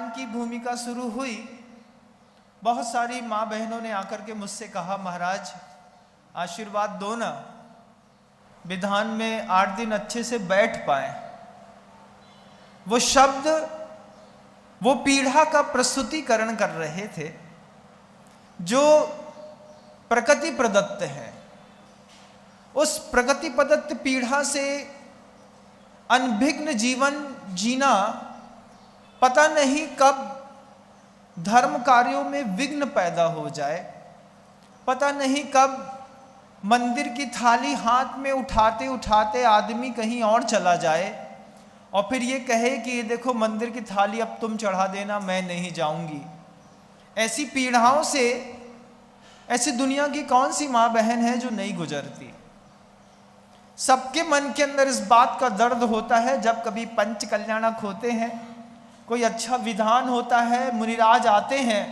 विधान की भूमिका शुरू हुई, बहुत सारी माँ बहनों ने आकर के मुझसे कहा, महाराज आशीर्वाद दो ना, विधान में 8 दिन अच्छे से बैठ पाए। वो शब्द, वो पीढ़ा का प्रस्तुतिकरण कर रहे थे जो प्रकृति प्रदत्त है। उस प्रकृति प्रदत्त पीढ़ा से अनभिघ्न जीवन जीना, पता नहीं कब धर्म कार्यों में विघ्न पैदा हो जाए, पता नहीं कब मंदिर की थाली हाथ में उठाते उठाते आदमी कहीं और चला जाए और फिर ये कहे कि ये देखो मंदिर की थाली अब तुम चढ़ा देना, मैं नहीं जाऊंगी। ऐसी पीढ़ाओं से ऐसी दुनिया की कौन सी माँ बहन है जो नहीं गुजरती। सबके मन के अंदर इस बात का दर्द होता है जब कभी पंच कल्याणक होते हैं, कोई अच्छा विधान होता है, मुनिराज आते हैं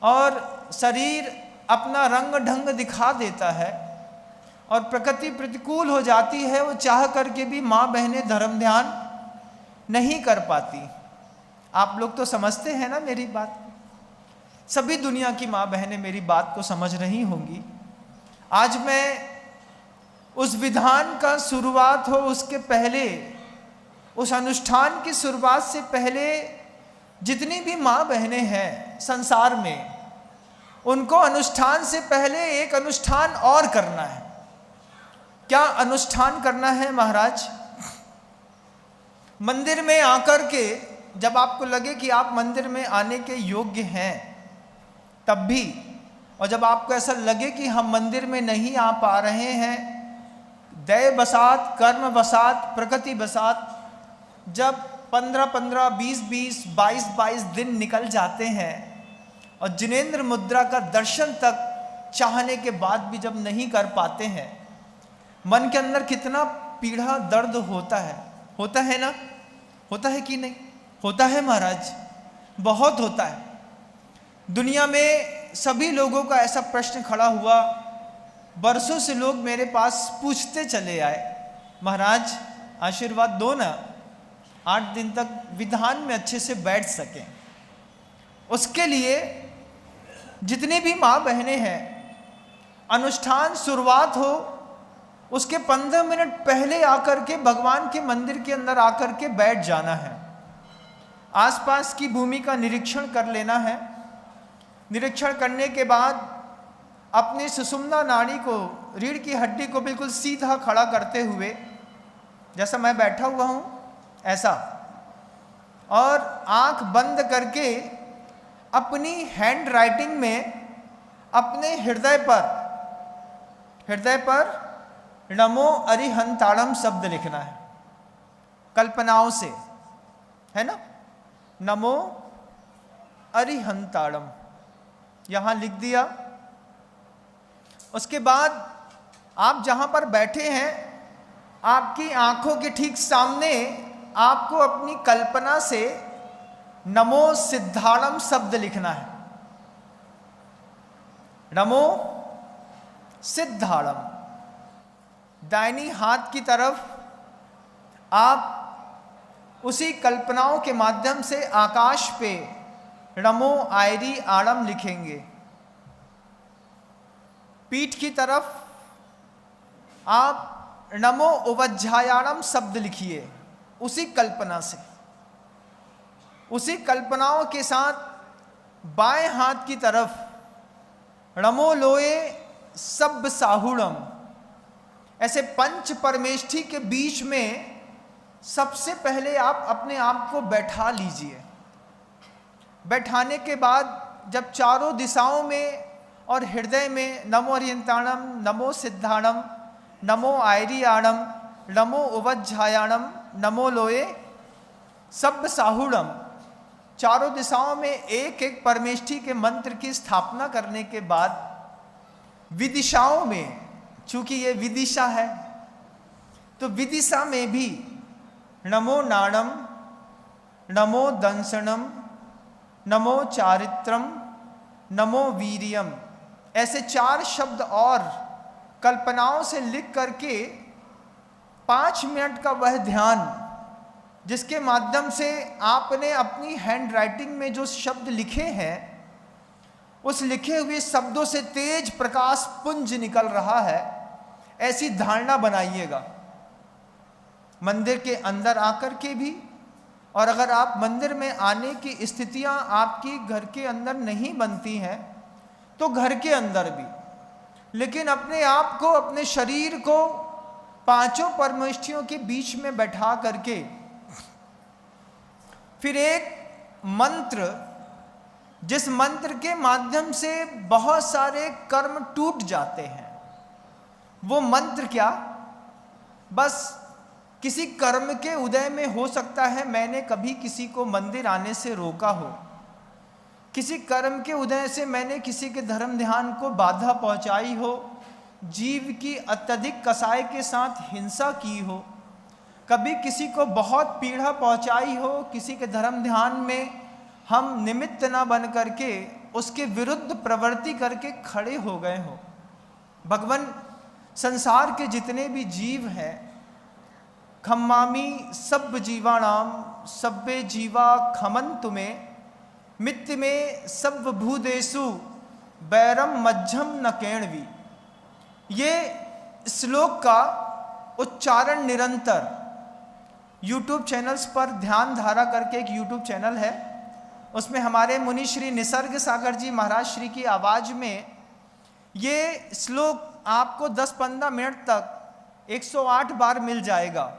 और शरीर अपना रंग ढंग दिखा देता है और प्रकृति प्रतिकूल हो जाती है, वो चाह करके भी माँ बहनें धर्म ध्यान नहीं कर पाती। आप लोग तो समझते हैं ना मेरी बात, सभी दुनिया की माँ बहनें मेरी बात को समझ रही होंगी। आज मैं उस विधान का शुरुआत हो उसके पहले, उस अनुष्ठान की शुरुआत से पहले जितनी भी माँ बहनें हैं संसार में, उनको अनुष्ठान से पहले एक अनुष्ठान और करना है। क्या अनुष्ठान करना है महाराज? मंदिर में आकर के जब आपको लगे कि आप मंदिर में आने के योग्य हैं तब भी, और जब आपको ऐसा लगे कि हम मंदिर में नहीं आ पा रहे हैं, दैव बसात, कर्म बसात, प्रकृति बसात, जब 15-15, 20-20, 22-22 दिन निकल जाते हैं और जिनेंद्र मुद्रा का दर्शन तक चाहने के बाद भी जब नहीं कर पाते हैं, मन के अंदर कितना पीड़ा दर्द होता है ना? होता है कि नहीं? होता है महाराज, बहुत होता है। दुनिया में सभी लोगों का ऐसा प्रश्न खड़ा हुआ, बरसों से लोग मेरे पास पूछते चले आए, महाराज आशीर्वाद दो ना, 8 दिन तक विधान में अच्छे से बैठ सकें। उसके लिए जितनी भी माँ बहनें हैं, अनुष्ठान शुरुआत हो उसके 15 मिनट पहले आकर के भगवान के मंदिर के अंदर आकर के बैठ जाना है। आसपास की भूमि का निरीक्षण कर लेना है। निरीक्षण करने के बाद अपनी सुषुम्ना नाड़ी को, रीढ़ की हड्डी को बिल्कुल सीधा खड़ा करते हुए, जैसा मैं बैठा हुआ हूँ ऐसा, और आंख बंद करके अपनी हैंड राइटिंग में अपने हृदय पर नमो अरिहंताड़म शब्द लिखना है, कल्पनाओं से, है ना? नमो अरिहंताड़म यहां लिख दिया। उसके बाद आप जहां पर बैठे हैं, आपकी आंखों के ठीक सामने आपको अपनी कल्पना से नमो सिद्धाणम शब्द लिखना है। नमो सिद्धाणम। दाहिनी हाथ की तरफ आप उसी कल्पनाओं के माध्यम से आकाश पे नमो आयरी आड़म लिखेंगे। पीठ की तरफ आप नमो उवज्झायाणम शब्द लिखिए, उसी कल्पना से। उसी कल्पनाओं के साथ बाएं हाथ की तरफ नमो लोए सब साहुड़म, ऐसे पंच परमेष्ठी के बीच में सबसे पहले आप अपने आप को बैठा लीजिए। बैठाने के बाद जब चारों दिशाओं में और हृदय में नमो अरिहंताणम, नमो सिद्धाणम, नमो आयरियाणम, नमो उवज्झायाणम, नमो लोए सब साहुड़म, चारों दिशाओं में एक एक परमेष्ठी के मंत्र की स्थापना करने के बाद विदिशाओं में, चूंकि ये विदिशा है तो विदिशा में भी नमो नाणम, नमो दंसनम, नमो चारित्रम, नमो वीर्यम, ऐसे 4 शब्द और कल्पनाओं से लिख करके 5 मिनट का वह ध्यान जिसके माध्यम से आपने अपनी हैंड राइटिंग में जो शब्द लिखे हैं, उस लिखे हुए शब्दों से तेज प्रकाश पुंज निकल रहा है, ऐसी धारणा बनाइएगा मंदिर के अंदर आकर के भी। और अगर आप मंदिर में आने की स्थितियां आपकी घर के अंदर नहीं बनती हैं तो घर के अंदर भी, लेकिन अपने आप को, अपने शरीर को पांचों परमेष्ठियों के बीच में बैठा करके फिर एक मंत्र, जिस मंत्र के माध्यम से बहुत सारे कर्म टूट जाते हैं, वो मंत्र क्या, बस किसी कर्म के उदय में हो सकता है मैंने कभी किसी को मंदिर आने से रोका हो, किसी कर्म के उदय से मैंने किसी के धर्म ध्यान को बाधा पहुंचाई हो, जीव की अत्यधिक कसाई के साथ हिंसा की हो, कभी किसी को बहुत पीड़ा पहुंचाई हो, किसी के धर्म ध्यान में हम निमित्त ना बन करके उसके विरुद्ध प्रवृत्ति करके खड़े हो गए हो। भगवान संसार के जितने भी जीव हैं, खम्मामी सब जीवाणाम सब्बे जीवा खमंतु में मित्त में सब भूदेशु बैरम मज्झम न केणवी। ये श्लोक का उच्चारण निरंतर YouTube चैनल्स पर ध्यान धारा करके एक YouTube चैनल है, उसमें हमारे मुनि श्री निसर्ग सागर जी महाराज श्री की आवाज में ये श्लोक आपको 10-15 मिनट तक 108 बार मिल जाएगा।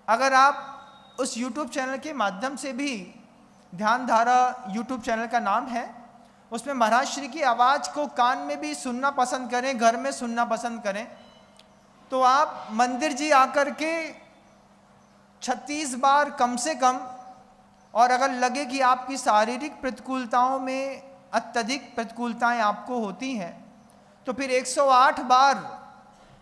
अगर आप उस YouTube चैनल के माध्यम से भी, ध्यान धारा YouTube चैनल का नाम है, उसमें महाराज श्री की आवाज़ को कान में भी सुनना पसंद करें, घर में सुनना पसंद करें, तो आप मंदिर जी आकर के 36 बार कम से कम, और अगर लगे कि आपकी शारीरिक प्रतिकूलताओं में अत्यधिक प्रतिकूलताएं आपको होती हैं तो फिर 108 बार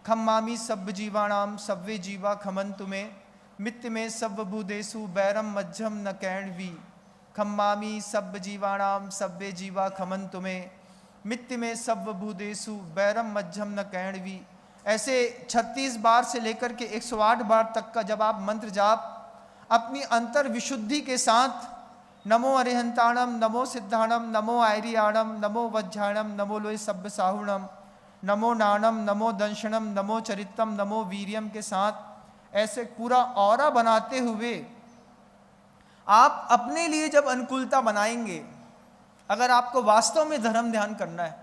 खम्मामी सब जीवाणाम सव्वे जीवा खमंतु में मित्त में सब भूदेशु बैरम मज्झम न कैणवी। खम्मामी सब जीवाणाम सव्वे जीवा खमंतु में मित्त में सब भूदेशु बैरम मज्झम न कैणवी। ऐसे 36 बार से लेकर के 108 बार तक का जब आप मंत्र जाप अपनी अंतर विशुद्धि के साथ, नमो अरिहंताणम नमो सिद्धाणम नमो आयरियाणम नमो वज्झाणम नमो लोय सब्ब साहुणम नमो नाणम नमो दंशनम नमो चरितम नमो वीर्यम के साथ ऐसे पूरा औरा बनाते हुए आप अपने लिए जब अनुकूलता बनाएंगे, अगर आपको वास्तव में धर्म ध्यान करना है,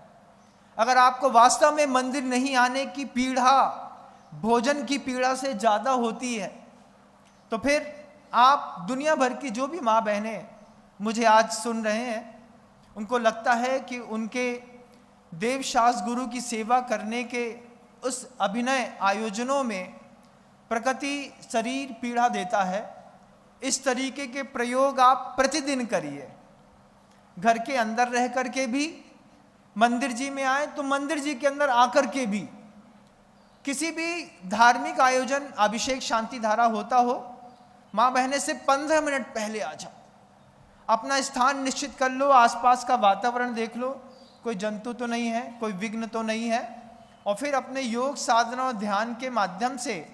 अगर आपको वास्तव में मंदिर नहीं आने की पीड़ा भोजन की पीड़ा से ज़्यादा होती है, तो फिर आप दुनिया भर की जो भी माँ बहनें मुझे आज सुन रहे हैं, उनको लगता है कि उनके देवशास गुरु की सेवा करने के उस अभिनय आयोजनों में प्रकृति शरीर पीड़ा देता है। इस तरीके के प्रयोग आप प्रतिदिन करिए। घर के अंदर रह करके भी मंदिर जी में आए तो मंदिर जी के अंदर आकर के भी, किसी भी धार्मिक आयोजन अभिषेक शांति धारा होता हो, माँ बहने से 15 मिनट पहले आ जाओ, अपना स्थान निश्चित कर लो, आसपास का वातावरण देख लो, कोई जंतु तो नहीं है, कोई विघ्न तो नहीं है, और फिर अपने योग साधना और ध्यान के माध्यम से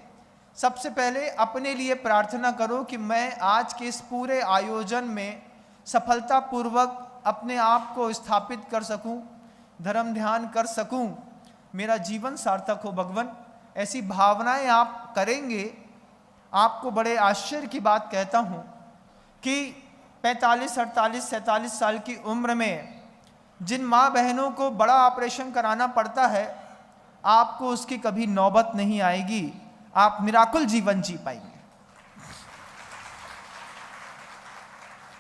सबसे पहले अपने लिए प्रार्थना करो कि मैं आज के इस पूरे आयोजन में सफलतापूर्वक अपने आप को स्थापित कर सकूं, धर्म ध्यान कर सकूं, मेरा जीवन सार्थक हो भगवान। ऐसी भावनाएं आप करेंगे, आपको बड़े आश्चर्य की बात कहता हूं कि 45, 48, 47 साल की उम्र में जिन माँ बहनों को बड़ा ऑपरेशन कराना पड़ता है, आपको उसकी कभी नौबत नहीं आएगी, आप मिराकुल जीवन जी पाएंगे।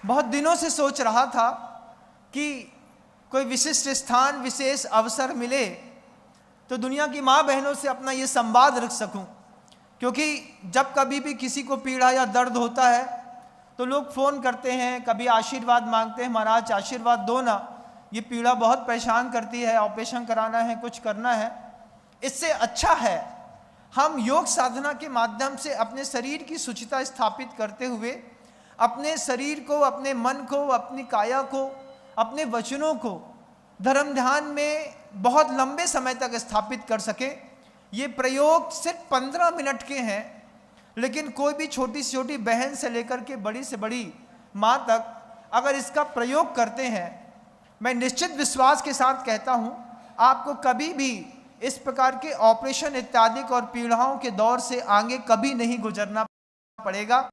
बहुत दिनों से सोच रहा था कि कोई विशिष्ट स्थान विशेष अवसर मिले तो दुनिया की माँ बहनों से अपना ये संवाद रख सकूं, क्योंकि जब कभी भी किसी को पीड़ा या दर्द होता है तो लोग फ़ोन करते हैं, कभी आशीर्वाद मांगते हैं, महाराज आशीर्वाद दो ना, ये पीड़ा बहुत परेशान करती है, ऑपरेशन कराना है, कुछ करना है। इससे अच्छा है हम योग साधना के माध्यम से अपने शरीर की शुचिता स्थापित करते हुए अपने शरीर को, अपने मन को, अपनी काया को, अपने वचनों को धर्म ध्यान में बहुत लंबे समय तक स्थापित कर सके। ये प्रयोग सिर्फ 15 मिनट के हैं, लेकिन कोई भी छोटी से छोटी बहन से लेकर के बड़ी से बड़ी माँ तक अगर इसका प्रयोग करते हैं, मैं निश्चित विश्वास के साथ कहता हूँ आपको कभी भी इस प्रकार के ऑपरेशन इत्यादि और पीड़ाओं के दौर से आगे कभी नहीं गुजरना पड़ेगा।